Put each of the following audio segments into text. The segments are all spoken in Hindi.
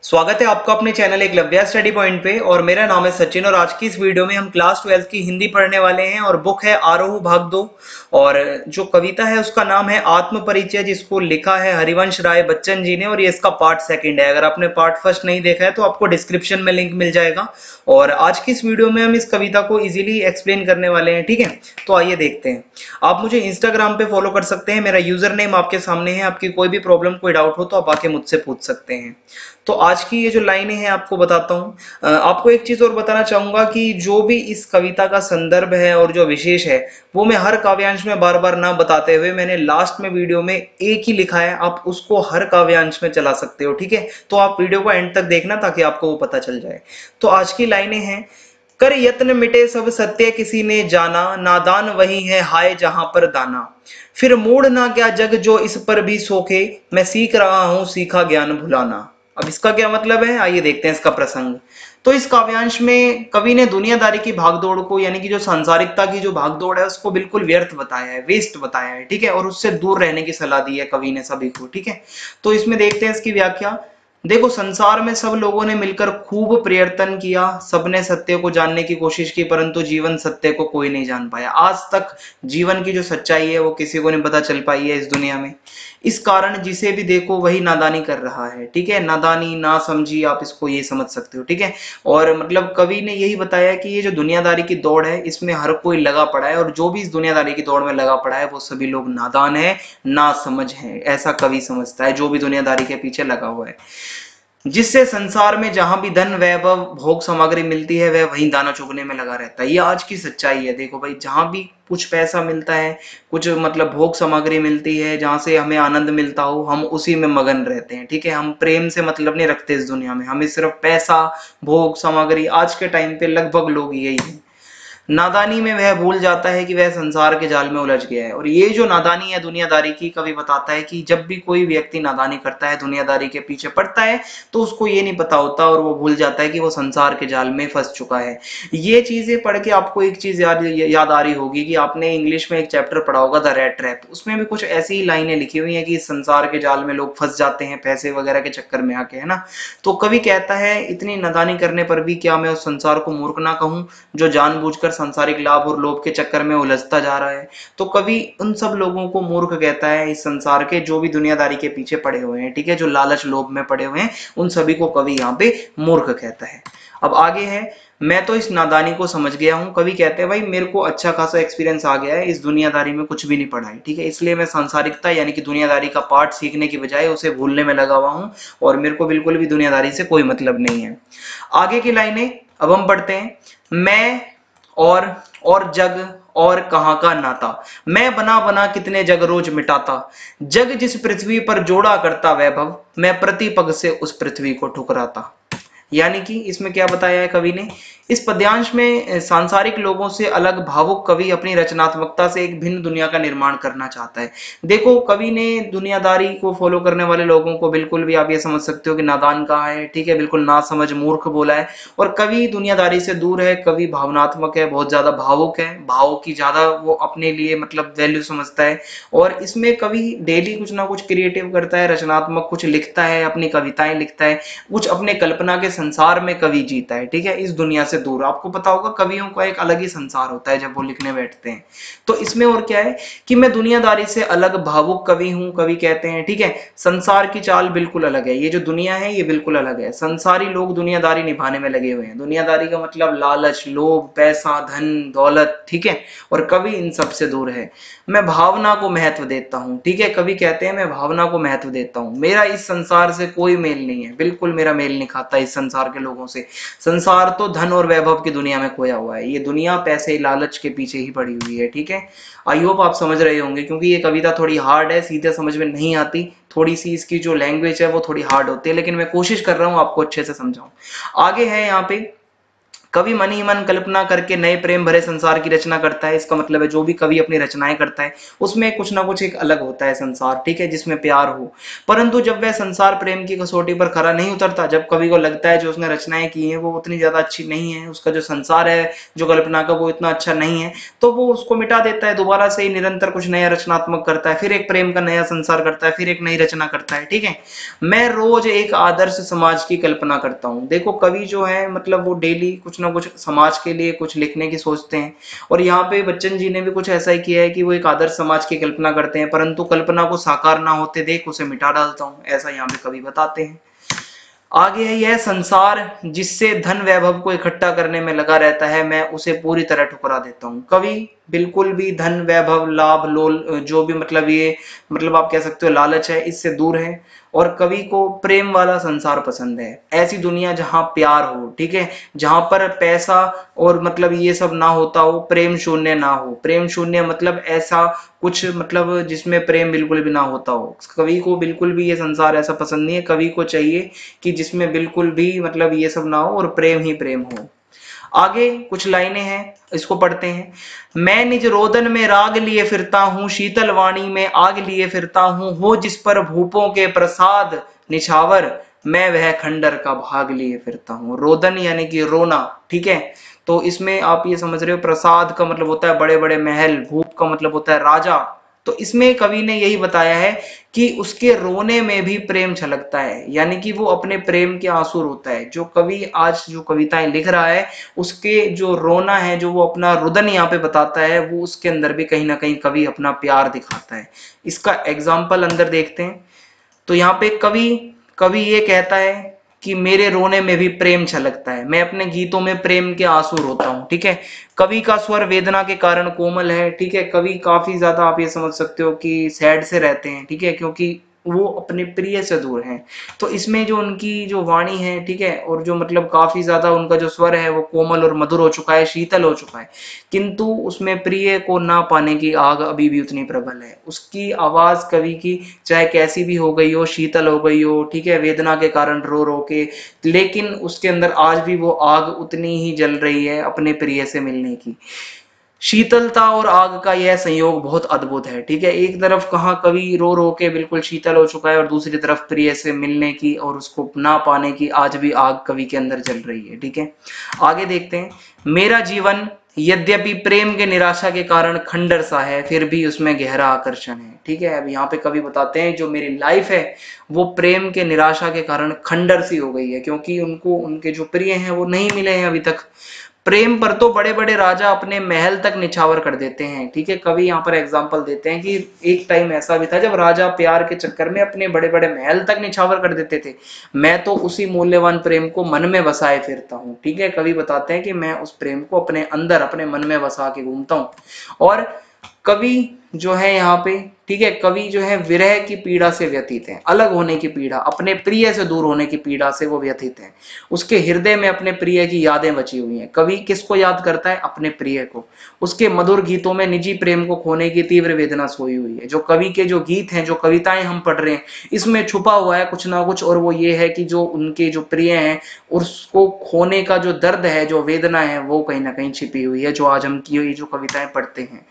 स्वागत है आपका अपने चैनल एकलव्य स्टडी पॉइंट पे। और मेरा नाम है सचिन और आज की इस वीडियो में हम क्लास 12 की हिंदी पढ़ने वाले हैं और बुक है आरोह भाग 2। और जो कविता है उसका नाम है आत्म परिचय, जिसको लिखा है हरिवंश राय बच्चन जी ने। और ये इसका पार्ट सेकंड है। अगर आपने पार्ट फर्स्ट नहीं देखा है तो आपको डिस्क्रिप्शन में लिंक मिल जाएगा। और आज की इस वीडियो में हम इस कविता को इजीली एक्सप्लेन करने वाले हैं, ठीक है। तो आइए देखते हैं। आप मुझे इंस्टाग्राम पे फॉलो कर सकते हैं, मेरा यूजर नेम आपके सामने है। आपकी कोई भी प्रॉब्लम कोई डाउट हो तो आप आके मुझसे पूछ सकते हैं। तो आज की ये जो लाइनें हैं आपको बताता हूँ। आपको एक चीज और बताना चाहूंगा कि जो भी इस कविता का संदर्भ है और जो विशेष है वो मैं हर काव्यांश में बार बार ना बताते हुए मैंने लास्ट में वीडियो में एक ही लिखा है। आप उसको हर काव्यांश में चला सकते हो, ठीक है। तो आप वीडियो को एंड तक देखना ताकि आपको वो पता चल जाए। तो आज की लाइनें हैं। कर यत्न मिटे सब सत्य किसी ने जाना, नादान वही है हाय जहां पर दाना। फिर मूड ना क्या जग जो इस पर भी सोखे, मैं सीख रहा हूं सीखा ज्ञान भुलाना। अब इसका क्या मतलब है, आइए देखते हैं इसका प्रसंग। तो इस काव्यांश में कवि ने दुनियादारी की भागदौड़ को, यानी कि जो सांसारिकता की जो भागदौड़ है उसको बिल्कुल व्यर्थ बताया है, वेस्ट बताया है, ठीक है। और उससे दूर रहने की सलाह दी है कवि ने सभी को, ठीक है। तो इसमें देखते हैं इसकी व्याख्या। देखो, संसार में सब लोगों ने मिलकर खूब प्रयत्न किया, सबने सत्य को जानने की कोशिश की, परंतु जीवन सत्य को कोई नहीं जान पाया। आज तक जीवन की जो सच्चाई है वो किसी को नहीं पता चल पाई है इस दुनिया में। इस कारण जिसे भी देखो वही नादानी कर रहा है, ठीक है। नादानी, ना समझी, आप इसको ये समझ सकते हो, ठीक है। और मतलब कवि ने यही बताया कि ये जो दुनियादारी की दौड़ है इसमें हर कोई लगा पड़ा है, और जो भी इस दुनियादारी की दौड़ में लगा पड़ा है वो सभी लोग नादान है, ना समझ है, ऐसा कवि समझता है जो भी दुनियादारी के पीछे लगा हुआ है। जिससे संसार में जहां भी धन, वैभव, भोग सामग्री मिलती है वह वहीं दाना चुगने में लगा रहता है। ये आज की सच्चाई है। देखो भाई, जहां भी कुछ पैसा मिलता है, कुछ मतलब भोग सामग्री मिलती है, जहां से हमें आनंद मिलता हो, हम उसी में मगन रहते हैं, ठीक है। हम प्रेम से मतलब नहीं रखते इस दुनिया में, हमें सिर्फ पैसा, भोग सामग्री, आज के टाइम पे लगभग लोग यही है। नादानी में वह भूल जाता है कि वह संसार के जाल में उलझ गया है। और ये जो नादानी है दुनियादारी की, कवि बताता है कि जब भी कोई व्यक्ति नादानी करता है, दुनियादारी के पीछे पड़ता है, तो उसको ये नहीं पता होता और वो भूल जाता है कि वो संसार के जाल में फंस चुका है। ये चीजें पढ़ के आपको एक चीज याद आ रही होगी कि आपने इंग्लिश में एक चैप्टर पढ़ा होगा, द रेट ट्रैप। उसमें भी कुछ ऐसी ही लाइनें लिखी हुई है कि संसार के जाल में लोग फंस जाते हैं पैसे वगैरह के चक्कर में आके, है ना। तो कवि कहता है इतनी नादानी करने पर भी क्या मैं उस संसार को मूर्ख ना कहूं जो जानबूझकर सांसारिक लाभ और लोभ के चक्कर में उलझता जा रहा है। तो कवि उन सब लोगों को मूर्ख कहता है इस संसार के, जो भी दुनियादारी के पीछे पड़े हुए हैं, ठीक है, जो लालच लोभ में पड़े हुए हैं, उन सभी को कवि यहाँ पे मूर्ख कहता है। अब आगे है, मैं तो इस नादानी को समझ गया हूं। कवि कहते हैं भाई मेरे को अच्छा खासा एक्सपीरियंस आ गया है, इस दुनियादारी में कुछ भी नहीं पढ़ा है, ठीक है। इसलिए मैं सांसारिकता यानी कि दुनियादारी का पाठ सीखने की बजाय उसे भूलने में लगा हुआ हूं, और मेरे को बिल्कुल भी दुनियादारी से कोई मतलब नहीं है। आगे की लाइनें अब हम पढ़ते हैं। मैं और जग और कहां का नाता, मैं बना बना कितने जग रोज मिटाता। जग जिस पृथ्वी पर जोड़ा करता वैभव, मैं प्रति पग से उस पृथ्वी को ठुकराता। यानी कि इसमें क्या बताया है कवि ने, इस पद्यांश में सांसारिक लोगों से अलग भावुक कवि अपनी रचनात्मकता से एक भिन्न दुनिया का निर्माण करना चाहता है। देखो, कवि ने दुनियादारी को फॉलो करने वाले लोगों को बिल्कुल भी आप ये समझ सकते हो कि नादान कहा है, ठीक है, बिल्कुल ना समझ मूर्ख बोला है। और कवि दुनियादारी से दूर है, कवि भावनात्मक है, बहुत ज्यादा भावुक है, भाव की ज्यादा वो अपने लिए मतलब वैल्यू समझता है। और इसमें कवि डेली कुछ ना कुछ क्रिएटिव करता है, रचनात्मक कुछ लिखता है, अपनी कविताएं लिखता है, कुछ अपने कल्पना के संसार में कवि जीता है, ठीक है, इस दुनिया से दूर। आपको पता होगा कवियों का एक अलग ही संसार होता है जब वो लिखने बैठते हैं। तो इसमें और क्या है कि मैं दुनियादारी से अलग भावुक कवि हूं, कवि कहते हैं, ठीक है। संसार की चाल बिल्कुल अलग है, ये जो दुनिया है ये बिल्कुल अलग है। संसारी लोग दुनियादारी निभाने में लगे हुए हैं। दुनियादारी का मतलब लालच, लोभ, पैसा, धन, दौलत, ठीक है। और कवि इन सब से दूर है। मैं भावना को महत्व देता हूं, ठीक है, कवि कहते हैं मैं भावना को महत्व देता हूं। मेरा इस संसार से कोई मेल नहीं है, बिल्कुल मेरा मेल नहीं खाता इस संसार के लोगों से। संसार तो धन और वैभव की दुनिया में खोया हुआ है, ये दुनिया पैसे लालच के पीछे ही पड़ी हुई है, ठीक है। आई होप आप समझ रहे होंगे, क्योंकि ये कविता थोड़ी हार्ड है, सीधे समझ में नहीं आती, थोड़ी सी इसकी जो लैंग्वेज है वो थोड़ी हार्ड होती है, लेकिन मैं कोशिश कर रहा हूं आपको अच्छे से समझाऊं। आगे है यहाँ पे, कवि मन ही मन कल्पना करके नए प्रेम भरे संसार की रचना करता है। इसका मतलब है जो भी कवि अपनी रचनाएं करता है उसमें कुछ ना कुछ एक अलग होता है संसार, ठीक है, जिसमें प्यार हो। परंतु जब वह संसार प्रेम की कसौटी पर खरा नहीं उतरता, जब कवि को लगता है जो उसने रचनाएं की हैं वो उतनी ज्यादा अच्छी नहीं है, उसका जो संसार है जो कल्पना का वो इतना अच्छा नहीं है, तो वो उसको मिटा देता है, दोबारा से ही निरंतर कुछ नया रचनात्मक करता है, फिर एक प्रेम का नया संसार करता है, फिर एक नई रचना करता है, ठीक है। मैं रोज एक आदर्श समाज की कल्पना करता हूँ। देखो कवि जो है मतलब वो डेली कुछ ना कुछ समाज के लिए कुछ लिखने की सोचते हैं, और यहाँ पे बच्चन जी ने भी कुछ ऐसा ही किया है कि वो एक आदर्श समाज की कल्पना करते हैं, परंतु कल्पना को साकार ना होते देख उसे मिटा डालता हूँ, ऐसा यहाँ पे कवि बताते हैं। आगे है यह संसार जिससे धन वैभव को इकट्ठा करने में लगा रहता है, मैं उसे पूरी तरह ठुकरा देता हूँ। कवि बिल्कुल भी धन वैभव लाभ लोल जो भी मतलब ये मतलब आप कह सकते हो लालच है, इससे दूर है, और कवि को प्रेम वाला संसार पसंद है। ऐसी दुनिया जहां प्यार हो, ठीक है, जहां पर पैसा और मतलब ये सब ना होता हो, प्रेम शून्य ना हो। प्रेम शून्य मतलब ऐसा कुछ मतलब जिसमें प्रेम बिल्कुल भी ना होता हो। कवि को बिल्कुल भी ये संसार ऐसा पसंद नहीं है। कवि को चाहिए कि जिसमें बिल्कुल भी मतलब ये सब ना हो और प्रेम ही प्रेम हो। आगे कुछ लाइनें हैं, इसको पढ़ते हैं। मैं निज रोदन में राग लिए फिरता हूँ, शीतल वाणी में आग लिए फिरता हूँ, हो जिस पर भूपों के प्रसाद निछावर, मैं वह खंडर का भाग लिए फिरता हूँ। रोदन यानी कि रोना, ठीक है। तो इसमें आप ये समझ रहे हो प्रसाद का मतलब होता है बड़े बड़े महल, भूप का मतलब होता है राजा। तो इसमें कवि ने यही बताया है कि उसके रोने में भी प्रेम छलकता है, यानी कि वो अपने प्रेम के आंसू रोता है। जो कवि आज जो कविताएं लिख रहा है उसके जो रोना है, जो वो अपना रुदन यहाँ पे बताता है, वो उसके अंदर भी कहीं ना कहीं कवि अपना प्यार दिखाता है। इसका एग्जाम्पल अंदर देखते हैं। तो यहाँ पे कवि कवि ये कहता है कि मेरे रोने में भी प्रेम छलकता है, मैं अपने गीतों में प्रेम के आंसू रोता हूँ, ठीक है। कवि का स्वर वेदना के कारण कोमल है, ठीक है। कवि काफी ज्यादा आप ये समझ सकते हो कि सैड से रहते हैं, ठीक है, क्योंकि वो अपने प्रिय से दूर हैं। तो इसमें जो उनकी जो वाणी है, ठीक है, और जो मतलब काफी ज्यादा उनका जो स्वर है वो कोमल और मधुर हो चुका है, शीतल हो चुका है, किंतु उसमें प्रिय को ना पाने की आग अभी भी उतनी प्रबल है। उसकी आवाज कवि की चाहे कैसी भी हो गई हो, शीतल हो गई हो, ठीक है, वेदना के कारण रो रो के, लेकिन उसके अंदर आज भी वो आग उतनी ही जल रही है अपने प्रिय से मिलने की। शीतलता और आग का यह संयोग बहुत अद्भुत है, ठीक है। एक तरफ कहाँ कवि रो रो के बिल्कुल शीतल हो चुका है, और दूसरी तरफ प्रिय से मिलने की और उसको ना पाने की आज भी आग कवि के अंदर जल रही है, ठीक है। आगे देखते हैं। मेरा जीवन यद्यपि प्रेम के निराशा के कारण खंडर सा है, फिर भी उसमें गहरा आकर्षण है, ठीक है। अब यहाँ पे कवि बताते हैं जो मेरी लाइफ है वो प्रेम के निराशा के कारण खंडर सी हो गई है, क्योंकि उनको उनके जो प्रिय हैं वो नहीं मिले हैं अभी तक। प्रेम पर तो बड़े बड़े राजा अपने महल तक निछावर कर देते हैं, ठीक है। कवि यहाँ पर एग्जाम्पल देते हैं कि एक टाइम ऐसा भी था जब राजा प्यार के चक्कर में अपने बड़े बड़े महल तक निछावर कर देते थे। मैं तो उसी मूल्यवान प्रेम को मन में बसाए फिरता हूँ, ठीक है। कवि बताते हैं कि मैं उस प्रेम को अपने अंदर अपने मन में बसा के घूमता हूँ। और कवि जो है यहाँ पे, ठीक है, कवि जो है विरह की पीड़ा से व्यथित है, अलग होने की पीड़ा, अपने प्रिय से दूर होने की पीड़ा से वो व्यथित है। उसके हृदय में अपने प्रिय की यादें बची हुई हैं। कवि किसको याद करता है? अपने प्रिय को। उसके मधुर गीतों में निजी प्रेम को खोने की तीव्र वेदना सोई हुई है। जो कवि के जो गीत हैं, जो कविताएं हम पढ़ रहे हैं, इसमें छुपा हुआ है कुछ ना कुछ, और वो ये है कि जो उनके जो प्रिय हैं उसको खोने का जो दर्द है, जो वेदना है, वो कहीं ना कहीं छिपी हुई है, जो आज हम की जो कविताएं पढ़ते हैं।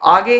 आगे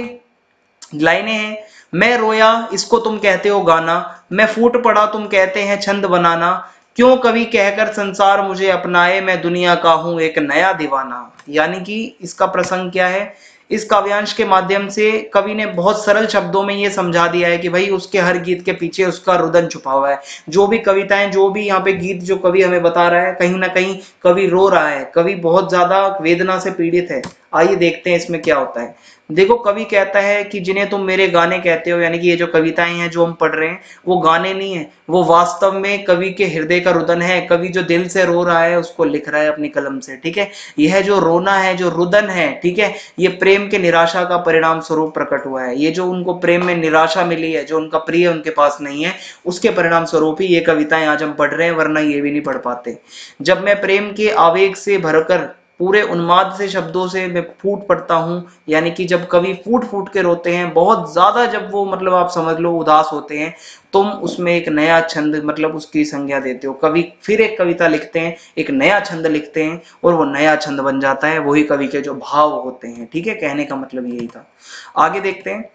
लाइनें हैं। मैं रोया इसको तुम कहते हो गाना, मैं फूट पड़ा तुम कहते हैं छंद बनाना, क्यों कवि कहकर संसार मुझे अपनाए, मैं दुनिया का हूं एक नया दीवाना। यानी कि इसका प्रसंग क्या है? इस काव्यांश के माध्यम से कवि ने बहुत सरल शब्दों में ये समझा दिया है कि भाई उसके हर गीत के पीछे उसका रुदन छुपा हुआ है। जो भी कविताएं, जो भी यहाँ पे गीत जो कवि हमें बता रहा है, कहीं ना कहीं कवि रो रहा है, कवि बहुत ज्यादा वेदना से पीड़ित है। आइए देखते हैं इसमें क्या होता है। देखो कवि कहता है कि जिन्हें तुम मेरे गाने कहते हो, यानी कि ये जो कविताएं हैं जो हम पढ़ रहे हैं वो गाने नहीं है, वो वास्तव में कवि के हृदय का रुदन है। कवि जो दिल से रो रहा है उसको लिख रहा है अपनी कलम से, ठीक है। यह जो रोना है, जो रुदन है, ठीक है, ये प्रेम के निराशा का परिणाम स्वरूप प्रकट हुआ है। ये जो उनको प्रेम में निराशा मिली है, जो उनका प्रिय उनके पास नहीं है, उसके परिणाम स्वरूप ही ये कविताएं आज हम पढ़ रहे हैं, वरना ये भी नहीं पढ़ पाते। जब मैं प्रेम के आवेग से भरकर पूरे उन्माद से शब्दों से मैं फूट पड़ता हूँ, यानी कि जब कवि फूट फूट के रोते हैं बहुत ज्यादा, जब वो मतलब आप समझ लो उदास होते हैं, तुम उसमें एक नया छंद मतलब उसकी संज्ञा देते हो। कवि फिर एक कविता लिखते हैं, एक नया छंद लिखते हैं और वो नया छंद बन जाता है, वही कवि के जो भाव होते हैं। ठीक है, कहने का मतलब यही था। आगे देखते हैं।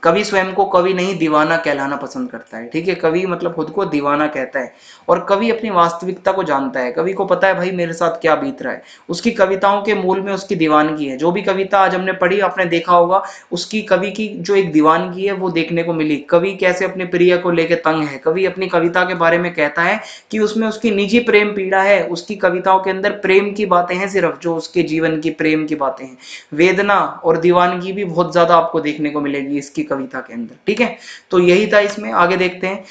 कवि स्वयं को कवि नहीं दीवाना कहलाना पसंद करता है। ठीक है, कवि मतलब खुद को दीवाना कहता है और कवि अपनी वास्तविकता को जानता है। कवि को पता है भाई मेरे साथ क्या बीत रहा है। उसकी कविताओं के मूल में उसकी दीवानगी है। जो भी कविता आज हमने पढ़ी आपने देखा होगा, उसकी कवि की जो एक दीवानगी है वो देखने को मिली। कवि कैसे अपने प्रिय को लेकर तंग है। कवि अपनी कविता के बारे में कहता है कि उसमें उसकी निजी प्रेम पीड़ा है। उसकी कविताओं के अंदर प्रेम की बातें हैं, सिर्फ जो उसके जीवन की प्रेम की बातें हैं। वेदना और दीवानगी भी बहुत ज्यादा आपको देखने को मिलेगी इसकी कविता के अंदर। ठीक है, तो यही था इसमें। आगे देखते हैं।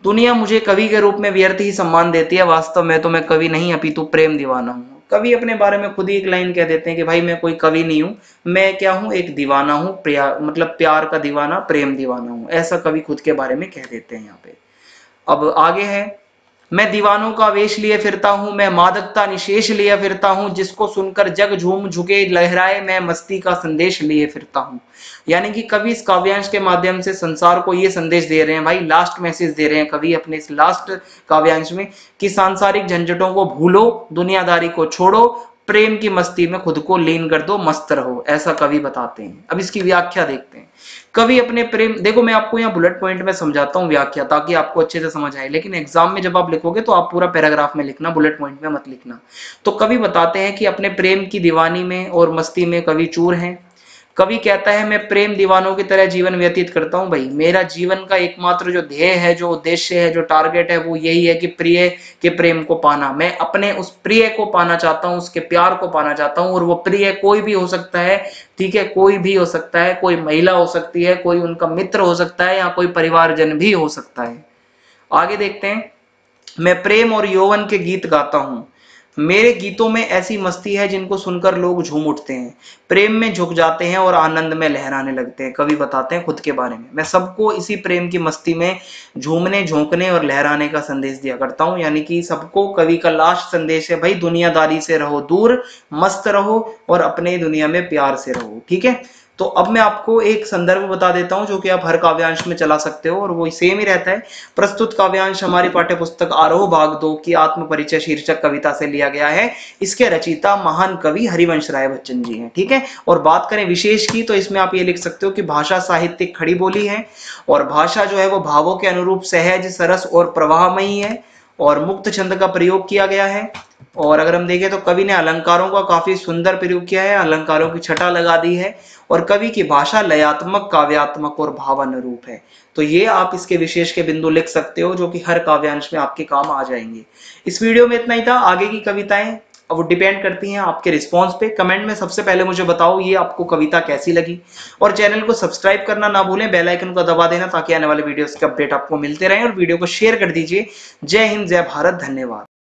दुनिया मुझे कवि के रूप में व्यर्थ ही सम्मान देती है, वास्तव में तो मैं कवि नहीं अपितु प्रेम दीवाना हूँ। कवि अपने बारे में खुद ही एक लाइन कह देते हैं कि भाई मैं कोई कवि नहीं हूँ, मैं क्या हूँ, एक दीवाना हूँ, मतलब प्यार का दीवाना, प्रेम दीवाना हूँ। ऐसा कवि खुद के बारे में कह देते हैं यहाँ पे। अब आगे है। मैं दीवानों का वेश लिए फिरता हूं, मैं मादकता निशेष लिए फिरता हूं, जिसको सुनकर जग झूम झुके लहराए, मैं मस्ती का संदेश लिए फिरता हूं। यानी कि कवि इस काव्यांश के माध्यम से संसार को ये संदेश दे रहे हैं भाई, लास्ट मैसेज दे रहे हैं कवि अपने इस लास्ट काव्यांश में, कि सांसारिक झंझटों को भूलो, दुनियादारी को छोड़ो, प्रेम की मस्ती में खुद को लीन कर दो, मस्त रहो। ऐसा कवि बताते हैं। अब इसकी व्याख्या देखते हैं। कवि अपने प्रेम, देखो मैं आपको यहाँ बुलेट पॉइंट में समझाता हूँ व्याख्या, ताकि आपको अच्छे से समझ आए, लेकिन एग्जाम में जब आप लिखोगे तो आप पूरा पैराग्राफ में लिखना, बुलेट पॉइंट में मत लिखना। तो कवि बताते हैं कि अपने प्रेम की दीवानी में और मस्ती में कवि चूर हैं। कवि कहता है मैं प्रेम दीवानों की तरह जीवन व्यतीत करता हूं भाई। मेरा जीवन का एकमात्र जो ध्येय है, जो उद्देश्य है, जो टारगेट है, वो यही है कि प्रिय के प्रेम को पाना। मैं अपने उस प्रिय को पाना चाहता हूं, उसके प्यार को पाना चाहता हूं। और वो प्रिय कोई भी हो सकता है। ठीक है, कोई भी हो सकता है, कोई महिला हो सकती है, कोई उनका मित्र हो सकता है, या कोई परिवारजन भी हो सकता है। आगे देखते हैं। मैं प्रेम और यौवन के गीत गाता हूं। मेरे गीतों में ऐसी मस्ती है जिनको सुनकर लोग झूम उठते हैं, प्रेम में झुक जाते हैं और आनंद में लहराने लगते हैं। कवि बताते हैं खुद के बारे में, मैं सबको इसी प्रेम की मस्ती में झूमने, झोंकने और लहराने का संदेश दिया करता हूं। यानी कि सबको कवि का लास्ट संदेश है भाई, दुनियादारी से रहो दूर, मस्त रहो और अपने दुनिया में प्यार से रहो। ठीक है, तो अब मैं आपको एक संदर्भ बता देता हूं जो कि आप हर काव्यांश में चला सकते हो और वो सेम ही रहता है। प्रस्तुत काव्यांश हमारी पाठ्य पुस्तक आरोह भाग 2 की आत्म परिचय शीर्षक कविता से लिया गया है। इसके रचयिता महान कवि हरिवंश राय बच्चन जी हैं। ठीक है, और बात करें विशेष की, तो इसमें आप ये लिख सकते हो कि भाषा साहित्यिक खड़ी बोली है और भाषा जो है वो भावों के अनुरूप सहज, सरस और प्रवाहमयी है और मुक्त छंद का प्रयोग किया गया है। और अगर हम देखें तो कवि ने अलंकारों का काफी सुंदर प्रयोग किया है, अलंकारों की छटा लगा दी है और कवि की भाषा लयात्मक, काव्यात्मक और भावानुरूप है। तो ये आप इसके विशेष के बिंदु लिख सकते हो जो कि हर काव्यांश में आपके काम आ जाएंगे। इस वीडियो में इतना ही था। आगे की कविताएं अब वो डिपेंड करती हैं आपके रिस्पांस पे। कमेंट में सबसे पहले मुझे बताओ ये आपको कविता कैसी लगी, और चैनल को सब्सक्राइब करना ना भूलें, बेल आइकन को दबा देना ताकि आने वाले वीडियोस के अपडेट आपको मिलते रहें, और वीडियो को शेयर कर दीजिए। जय हिंद, जय भारत, धन्यवाद।